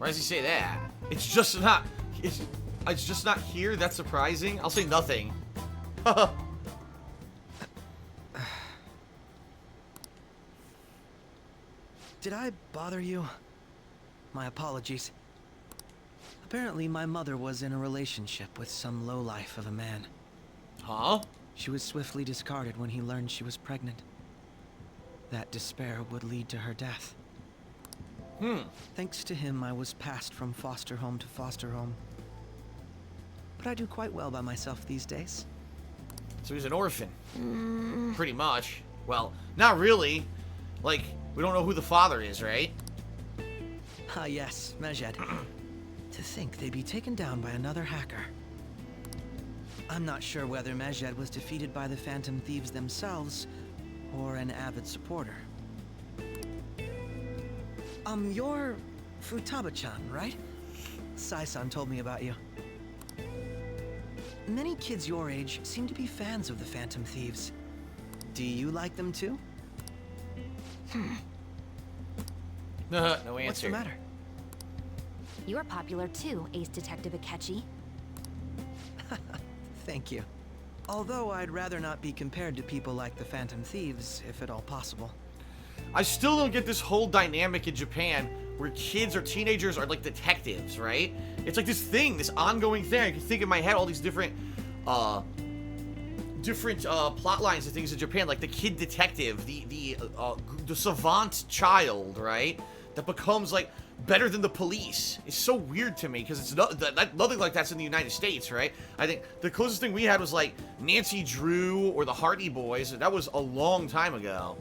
Why does he say that? It's just not here? That's surprising? I'll say nothing. Did I bother you? My apologies. Apparently, my mother was in a relationship with some lowlife of a man. Huh? She was swiftly discarded when he learned she was pregnant. That despair would lead to her death. Thanks to him, I was passed from foster home to foster home. But I do quite well by myself these days. So he's an orphan. Pretty much. Well, not really. Like, we don't know who the father is, right? Ah, yes, Majed. To think they'd be taken down by another hacker. I'm not sure whether Majed was defeated by the Phantom Thieves themselves, or an avid supporter. You're Futaba-chan, right? Sai-san told me about you. Many kids your age seem to be fans of the Phantom Thieves. Do you like them too? No answer. What's the matter? You're popular too, Ace Detective Akechi. Thank you. Although I'd rather not be compared to people like the Phantom Thieves, if at all possible. I still don't get this whole dynamic in Japan where kids or teenagers are like detectives, right? It's like this thing, this ongoing thing. I can think in my head all these different plot lines and things in Japan, like the kid detective, the savant child, right? That becomes like better than the police. It's so weird to me because it's nothing like that's in the United States, right? I think the closest thing we had was like Nancy Drew or the Hardy Boys, and that was a long time ago.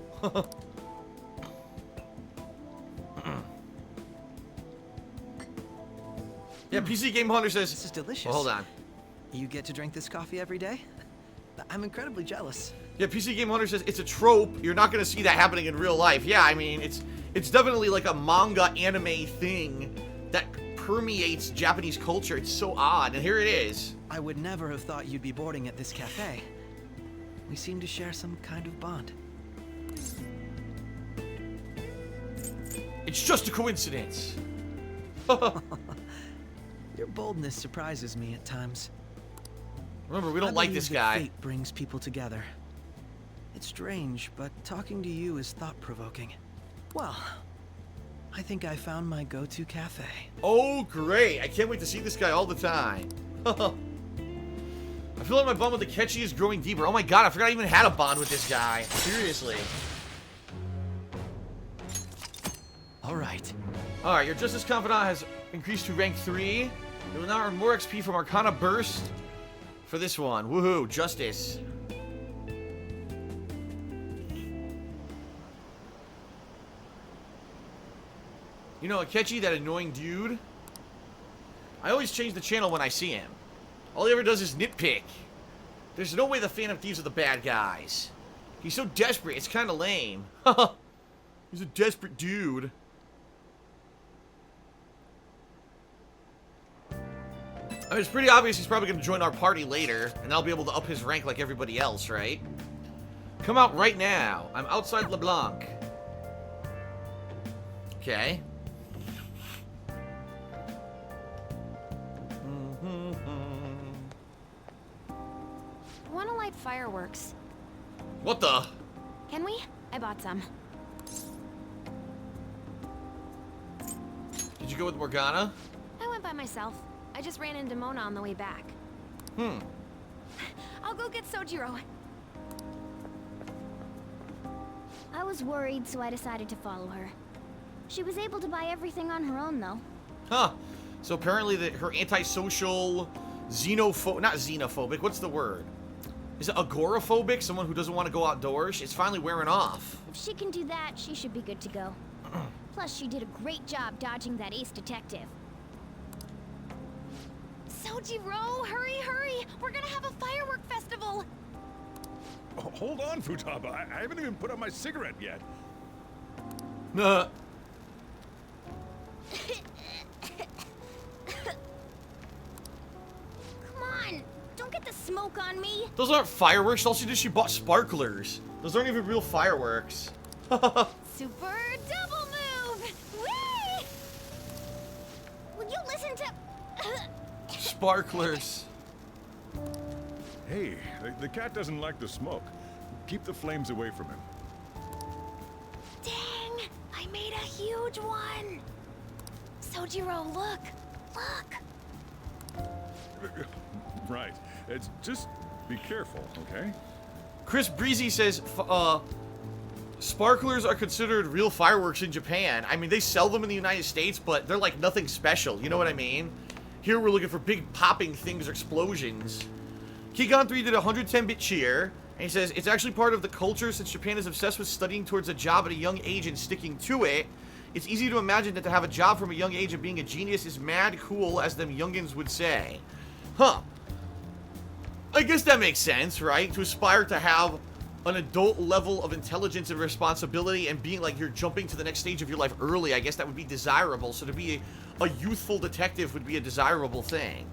Yeah, PC Game Hunter says... This is delicious. Well, hold on. You get to drink this coffee every day? I'm incredibly jealous. Yeah, PC Game Hunter says it's a trope. You're not going to see that happening in real life. Yeah, I mean, it's definitely like a manga anime thing that permeates Japanese culture. It's so odd, and here it is. I would never have thought you'd be boarding at this cafe. We seem to share some kind of bond. It's just a coincidence. Your boldness surprises me at times. Remember, we don't like this guy. Fate brings people together. It's strange, but talking to you is thought-provoking. Well, I think I found my go-to cafe. Oh, great. I can't wait to see this guy all the time. I feel like my bond with Akechi is growing deeper. Oh my god, I forgot I even had a bond with this guy. Seriously. Alright. Alright, your Justice Confidant has increased to rank 3. You will now earn more XP from Arcana Burst for this one. Woohoo, Justice. You know, Akechi, that annoying dude? I always change the channel when I see him. All he ever does is nitpick. There's no way the Phantom Thieves are the bad guys. He's so desperate, it's kind of lame. He's a desperate dude. I mean, it's pretty obvious he's probably going to join our party later, and I'll be able to up his rank like everybody else, right? Come out right now. I'm outside LeBlanc. Okay. Want to light fireworks? What the? Can we? I bought some. Did you go with Morgana? I went by myself. I just ran into Mona on the way back. I'll go get Sojiro. I was worried, so I decided to follow her. She was able to buy everything on her own, though. Huh. So apparently her antisocial, not xenophobic, what's the word? Is it agoraphobic? Someone who doesn't want to go outdoors? It's finally wearing off. If she can do that, she should be good to go. Plus, she did a great job dodging that ace detective. Sojiro, hurry, hurry! We're gonna have a firework festival! Oh, hold on, Futaba. I haven't even put out my cigarette yet. Nah. Come on! Don't get the smoke on me! Those aren't fireworks. All she did, she bought sparklers. Those aren't even real fireworks. Super double move! Whee! sparklers. Hey, the cat doesn't like the smoke. Keep the flames away from him. Dang! I made a huge one! Sojiro, look! Look! Right. It's just be careful, okay? Chris Breezy says, sparklers are considered real fireworks in Japan. I mean, they sell them in the United States, but they're like nothing special. You know what I mean? Here we're looking for big popping things or explosions. Kigon3 did a 110-bit cheer, and he says, it's actually part of the culture since Japan is obsessed with studying towards a job at a young age and sticking to it. It's easy to imagine that to have a job from a young age and being a genius is mad cool, as them youngins would say. Huh. I guess that makes sense, right? To aspire to have an adult level of intelligence and responsibility and being like you're jumping to the next stage of your life early, I guess that would be desirable. So to be a youthful detective would be a desirable thing.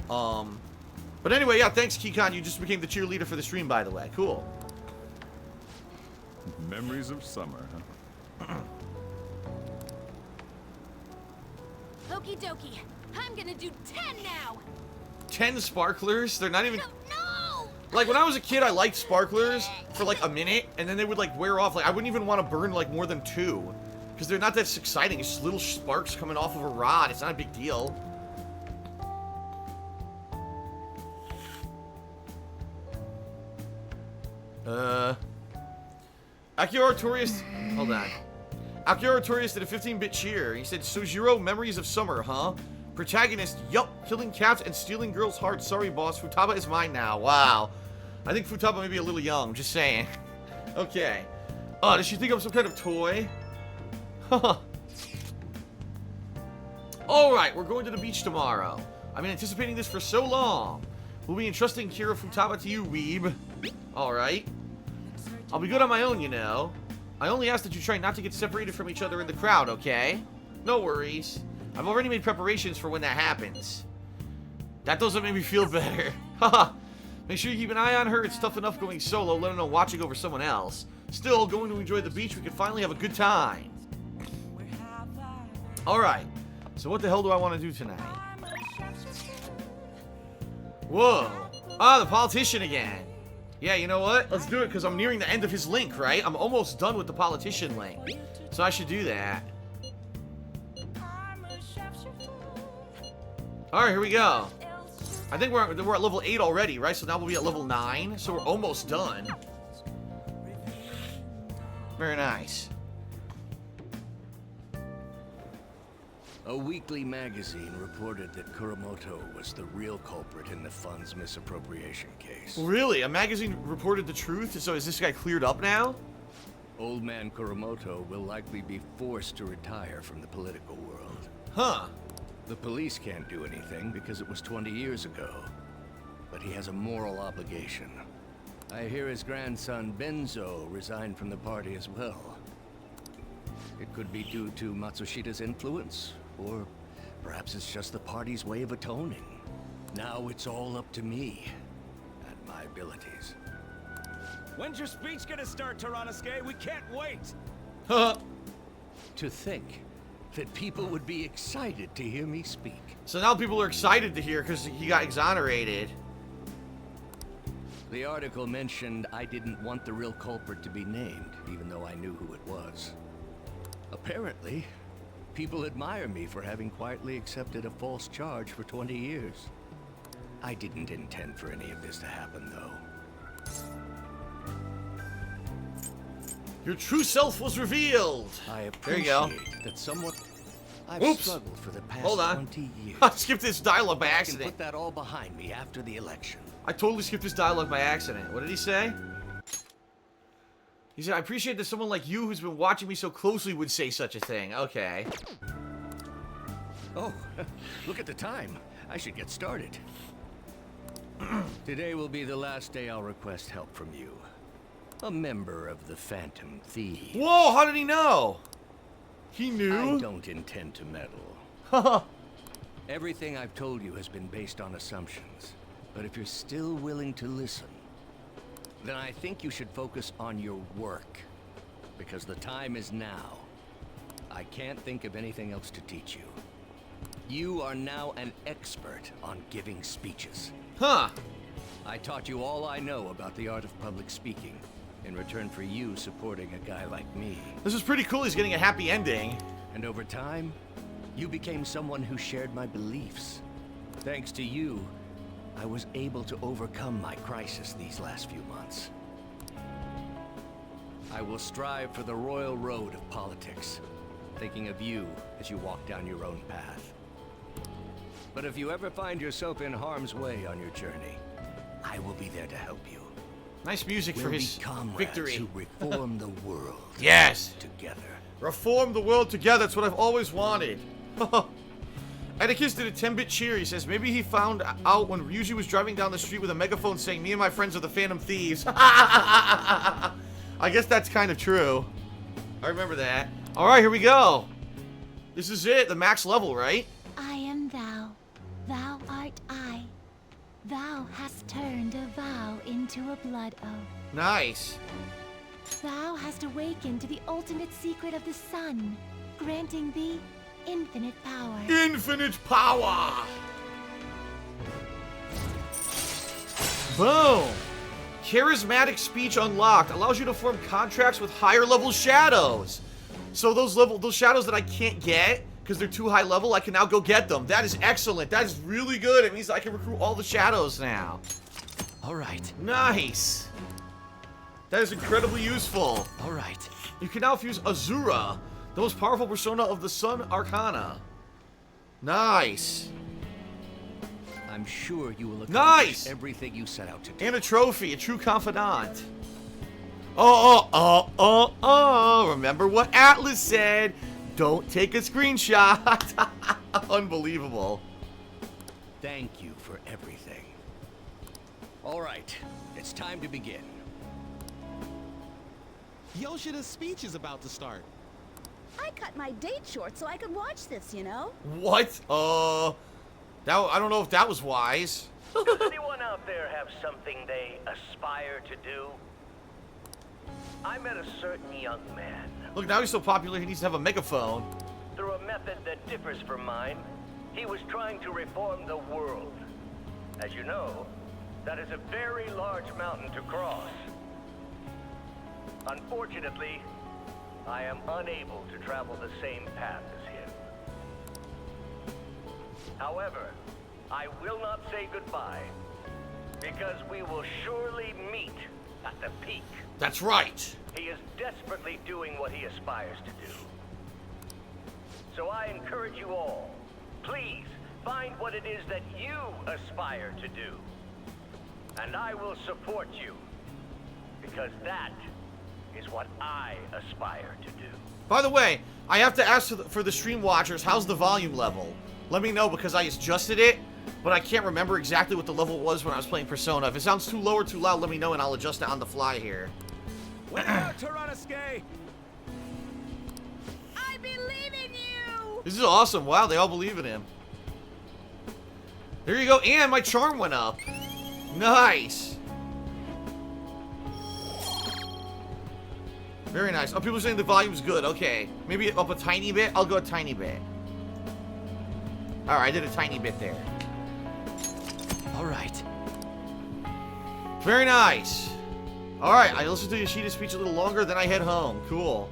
But anyway, yeah, thanks, Kikon. You just became the cheerleader for the stream, by the way. Cool. Memories of summer, huh? Okie dokie. I'm gonna do 10 now! 10 sparklers? They're not even... No! Like, when I was a kid, I liked sparklers for, like, a minute, and then they would, like, wear off. Like, I wouldn't even want to burn, like, more than 2. Because they're not that exciting. It's just little sparks coming off of a rod. It's not a big deal. Akira Artorius... Hold on. Akira Artorius did a 15-bit cheer. He said, Sojiro, memories of summer, huh? Protagonist, yup, killing cats and stealing girls' hearts. Sorry, boss. Futaba is mine now. Wow. I think Futaba may be a little young. Just saying. Okay. Oh, does she think I'm some kind of toy? Haha. Alright, we're going to the beach tomorrow. I've been anticipating this for so long. We'll be entrusting Kira Futaba to you, weeb. Alright. I'll be good on my own, you know. I only ask that you try not to get separated from each other in the crowd, okay? No worries. I've already made preparations for when that happens. That doesn't make me feel better. Haha. Make sure you keep an eye on her. It's tough enough going solo, let alone watching over someone else. Still, going to enjoy the beach, we can finally have a good time. Alright. So what the hell do I want to do tonight? Whoa. Ah, the politician again. Yeah, you know what? Let's do it, because I'm nearing the end of his link, right? I'm almost done with the politician link. So I should do that. Alright, here we go. I think we're at level 8 already, right? So now we'll be at level 9. So we're almost done. Very nice. A weekly magazine reported that Kuramoto was the real culprit in the fund's misappropriation case. Really? A magazine reported the truth? So is this guy cleared up now? Old man Kuramoto will likely be forced to retire from the political world. Huh. The police can't do anything because it was 20 years ago. But he has a moral obligation. I hear his grandson Benzo resigned from the party as well. It could be due to Matsushida's influence, or perhaps it's just the party's way of atoning. Now it's all up to me and my abilities. When's your speech gonna start, Tyranosuke? We can't wait! Huh. To think that people would be excited to hear me speak. So now people are excited to hear because he got exonerated. The article mentioned I didn't want the real culprit to be named, even though I knew who it was. Apparently, people admire me for having quietly accepted a false charge for 20 years. I didn't intend for any of this to happen, though. Your true self was revealed. I There you go. appreciate that someone... I've Oops. struggled for the past Hold on. 20 years. I skipped this dialogue by I can accident. put that all behind me after the election. I totally skipped this dialogue by accident. What did he say? He said, I appreciate that someone like you who's been watching me so closely would say such a thing. Okay. Oh, look at the time. I should get started. Today will be the last day I'll request help from you. A member of the Phantom Thieves. Whoa, how did he know? He I knew? don't intend to meddle. Haha. Everything I've told you has been based on assumptions. But if you're still willing to listen, then I think you should focus on your work. Because the time is now. I can't think of anything else to teach you. You are now an expert on giving speeches. Huh. I taught you all I know about the art of public speaking, in return for you supporting a guy like me. This is pretty cool. He's getting a happy ending. And over time, you became someone who shared my beliefs. Thanks to you, I was able to overcome my crisis these last few months. I will strive for the royal road of politics, thinking of you as you walk down your own path. But if you ever find yourself in harm's way on your journey, I will be there to help you. Nice music for his victory. To reform the world. Yes. Together. Reform the world together. That's what I've always wanted. Atticus did a 10-bit cheer. He says maybe he found out when Ryuji was driving down the street with a megaphone saying, "Me and my friends are the Phantom Thieves." I guess that's kind of true. I remember that. All right, here we go. This is it. The max level, right? I am thou. Thou art I. Thou hast turned a vow into a blood oath. Nice. Thou hast awakened to the ultimate secret of the sun, granting thee infinite power. Infinite power. Boom. Charismatic speech unlocked. Allows you to form contracts with higher level shadows. So those shadows that I can't get because they're too high level, I can now go get them. That is excellent. That is really good. It means I can recruit all the shadows now. All right. Nice. That is incredibly useful. All right. You can now fuse Azura, the most powerful persona of the Sun Arcana. Nice. I'm sure you will accomplish Nice. everything you set out to do. And a trophy, a true confidant. Remember what Atlas said. Don't take a screenshot. Unbelievable. Thank you for everything. All right, it's time to begin. Yoshida's speech is about to start. I cut my date short so I could watch this, you know? What? I don't know if that was wise. Does anyone out there have something they aspire to do? I met a certain young man. Look, now he's so popular he needs to have a megaphone. Through a method that differs from mine, he was trying to reform the world. As you know, that is a very large mountain to cross. Unfortunately, I am unable to travel the same path as him. However, I will not say goodbye, because we will surely meet at the peak. That's right. He is desperately doing what he aspires to do. So I encourage you all, please find what it is that you aspire to do. And I will support you, because that is what I aspire to do. By the way, I have to ask for the stream watchers, how's the volume level? Let me know because I adjusted it, but I can't remember exactly what the level was when I was playing Persona. If it sounds too low or too loud, let me know and I'll adjust it on the fly here. Way out, Tyrannosuke! I believe in you! This is awesome. Wow, they all believe in him. There you go, and my charm went up. Nice. Very nice. Oh, people are saying the volume's good. Okay. Maybe up a tiny bit? I'll go a tiny bit. Alright, I did a tiny bit there. All right. Very nice. Alright, I listened to Yoshida's speech a little longer, then I head home. Cool.